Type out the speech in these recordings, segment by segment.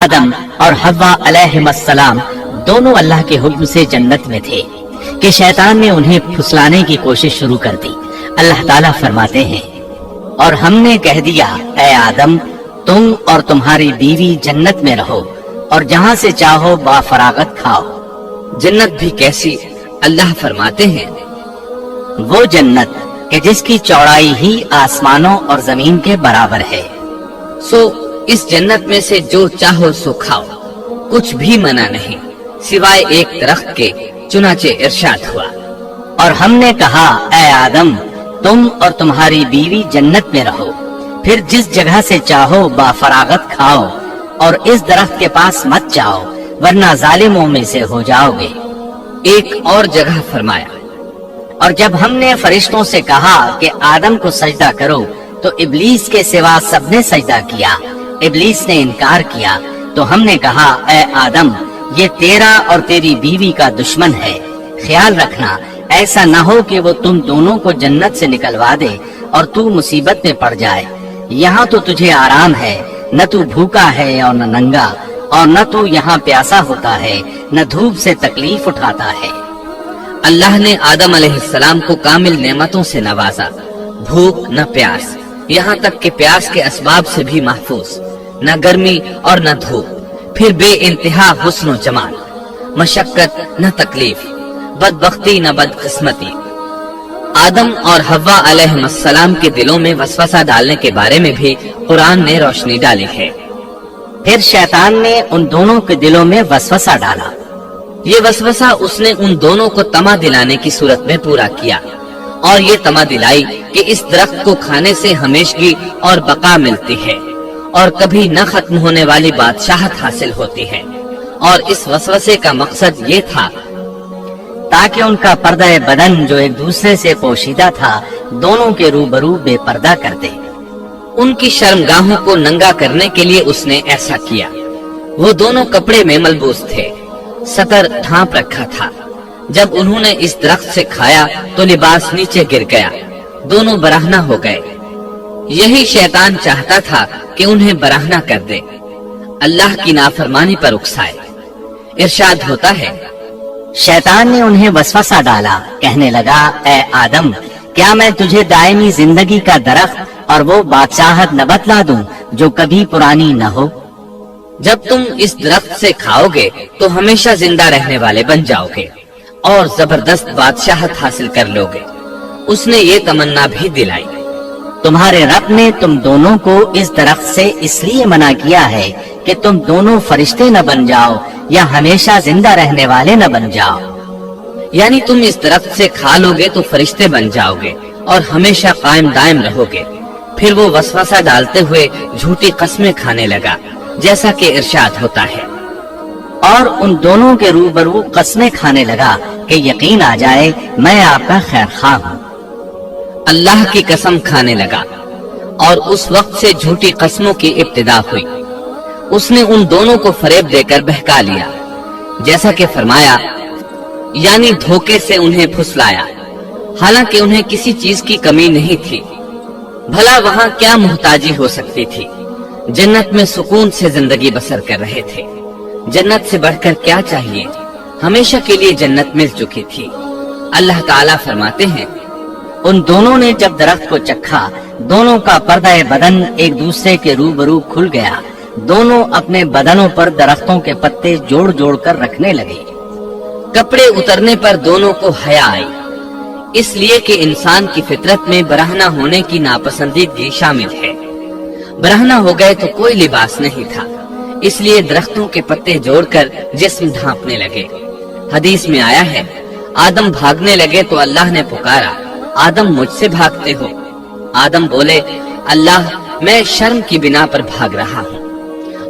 آدم اور حوا علیہم السلام دونوں اللہ کے حکم سے جنت میں تھے کہ شیطان نے انہیں پھسلانے کی کوشش شروع کر دی۔ اللہ تعالیٰ فرماتے ہیں، اور ہم نے کہہ دیا اے آدم تم اور تمہاری بیوی جنت میں رہو اور جہاں سے چاہو با فراغت کھاؤ۔ جنت بھی کیسی؟ اللہ فرماتے ہیں، وہ جنت کہ جس کی چوڑائی ہی آسمانوں اور زمین کے برابر ہے۔ سو اس جنت میں سے جو چاہو سو کھاؤ، کچھ بھی منع نہیں سوائے ایک درخت کے، چنانچہ ارشاد ہوا، اور ہم نے کہا اے آدم تم اور تمہاری بیوی جنت میں رہو، پھر جس جگہ سے چاہو با فراغت کھاؤ اور اس درخت کے پاس مت جاؤ ورنہ ظالموں میں سے ہو جاؤ گے۔ ایک اور جگہ فرمایا، اور جب ہم نے فرشتوں سے کہا کہ آدم کو سجدہ کرو تو ابلیس کے سوا سب نے سجدہ کیا، ابلیس نے انکار کیا، تو ہم نے کہا اے آدم یہ تیرا اور تیری بیوی کا دشمن ہے، خیال رکھنا ایسا نہ ہو کہ وہ تم دونوں کو جنت سے نکلوا دے اور تو مصیبت میں پڑ جائے۔ یہاں تو تجھے آرام ہے، نہ تو بھوکا ہے اور نہ ننگا، اور نہ تو یہاں پیاسا ہوتا ہے نہ دھوپ سے تکلیف اٹھاتا ہے۔ اللہ نے آدم علیہ السلام کو کامل نعمتوں سے نوازا، بھوک نہ پیاس، یہاں تک کہ پیاس کے اسباب سے بھی محفوظ، نہ گرمی اور نہ دھوپ، پھر بے انتہا حسن و جمال، مشقت نہ تکلیف، بدبختی نہ بدقسمتی۔ آدم اور حوا علیہ السلام کے دلوں میں وسوسہ ڈالنے کے بارے میں بھی قرآن نے روشنی ڈالی ہے۔ پھر شیطان نے ان دونوں کے دلوں میں وسوسہ ڈالا۔ یہ وسوسہ اس نے ان دونوں کو طمع دلانے کی صورت میں پورا کیا، اور یہ طمع دلائی کہ اس درخت کو کھانے سے ہمیشگی اور بقا ملتی ہے اور کبھی نہ ختم ہونے والی بادشاہت حاصل ہوتی ہے، اور اس وسوسے کا مقصد یہ تھا تاکہ ان کا پردہ بدن جو ایک دوسرے سے پوشیدہ تھا دونوں کے روبرو بے پردہ کر دے۔ ان کی شرمگاہوں کو ننگا کرنے کے لیے اس نے ایسا کیا۔ وہ دونوں کپڑے میں ملبوس تھے، ستر ڈھانپ رکھا تھا۔ جب انہوں نے اس درخت سے کھایا تو لباس نیچے گر گیا، دونوں برہنہ ہو گئے۔ یہی شیطان چاہتا تھا کہ انہیں برہنہ کر دے، اللہ کی نافرمانی پر اکسائے۔ ارشاد ہوتا ہے، شیطان نے انہیں وسوسہ ڈالا، کہنے لگا اے آدم کیا میں تجھے دائمی زندگی کا درخت اور وہ بادشاہت نہ بتلا دوں جو کبھی پرانی نہ ہو؟ جب تم اس درخت سے کھاؤ گے تو ہمیشہ زندہ رہنے والے بن جاؤ گے اور زبردست بادشاہت حاصل کر لو گے۔ اس نے یہ تمنا بھی دلائی، تمہارے رب نے تم دونوں کو اس درخت سے اس لیے منع کیا ہے کہ تم دونوں فرشتے نہ بن جاؤ یا ہمیشہ زندہ رہنے والے نہ بن جاؤ۔ یعنی تم اس درخت سے کھا لو گے تو فرشتے بن جاؤ گے اور ہمیشہ قائم دائم رہو گے۔ پھر وہ وسوسہ ڈالتے ہوئے جھوٹی قسمیں کھانے لگا، جیسا کہ ارشاد ہوتا ہے، اور ان دونوں کے روبرو قسمیں کھانے لگا کہ یقین آ جائے میں آپ کا خیر خواہ ہوں۔ اللہ کی قسم کھانے لگا، اور اس وقت سے جھوٹی قسموں کی ابتدا ہوئی۔ اس نے ان دونوں کو فریب دے کر بہکا لیا، جیسا کہ فرمایا، یعنی دھوکے سے انہیں پھسلایا، حالانکہ انہیں کسی چیز کی کمی نہیں تھی۔ بھلا وہاں کیا محتاجی ہو سکتی تھی؟ جنت میں سکون سے زندگی بسر کر رہے تھے، جنت سے بڑھ کر کیا چاہیے؟ ہمیشہ کے لیے جنت مل چکی تھی۔ اللہ تعالیٰ فرماتے ہیں، ان دونوں نے جب درخت کو چکھا دونوں کا پردہ بدن ایک دوسرے کے روبرو کھل گیا، دونوں اپنے بدنوں پر درختوں کے پتے جوڑ جوڑ کر رکھنے لگے۔ کپڑے اترنے پر دونوں کو حیا آئی، اس لیے کہ انسان کی فطرت میں برہنہ ہونے کی ناپسندیدگی شامل ہے۔ برہنہ ہو گئے تو کوئی لباس نہیں تھا، اس لیے درختوں کے پتے جوڑ کر جسم ڈھانپنے لگے۔ حدیث میں آیا ہے، آدم بھاگنے لگے تو اللہ نے پکارا، آدم مجھ سے بھاگتے ہو؟ آدم بولے، اللہ میں شرم کی بنا پر بھاگ رہا ہوں،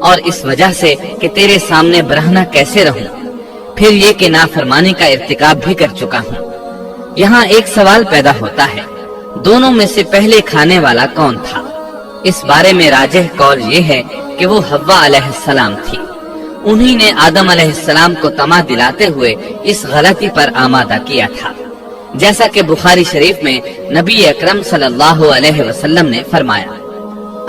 اور اس وجہ سے کہ تیرے سامنے برہنہ کیسے رہوں، پھر یہ کہ نافرمانی کا ارتکاب بھی کر چکا ہوں۔ یہاں ایک سوال پیدا ہوتا ہے، دونوں میں سے پہلے کھانے والا کون تھا؟ اس بارے میں راجح قول یہ ہے کہ وہ حوا علیہ السلام تھی۔ انہی نے آدم علیہ السلام کو طمع دلاتے ہوئے اس غلطی پر آمادہ کیا تھا، جیسا کہ بخاری شریف میں نبی اکرم صلی اللہ علیہ وسلم نے فرمایا،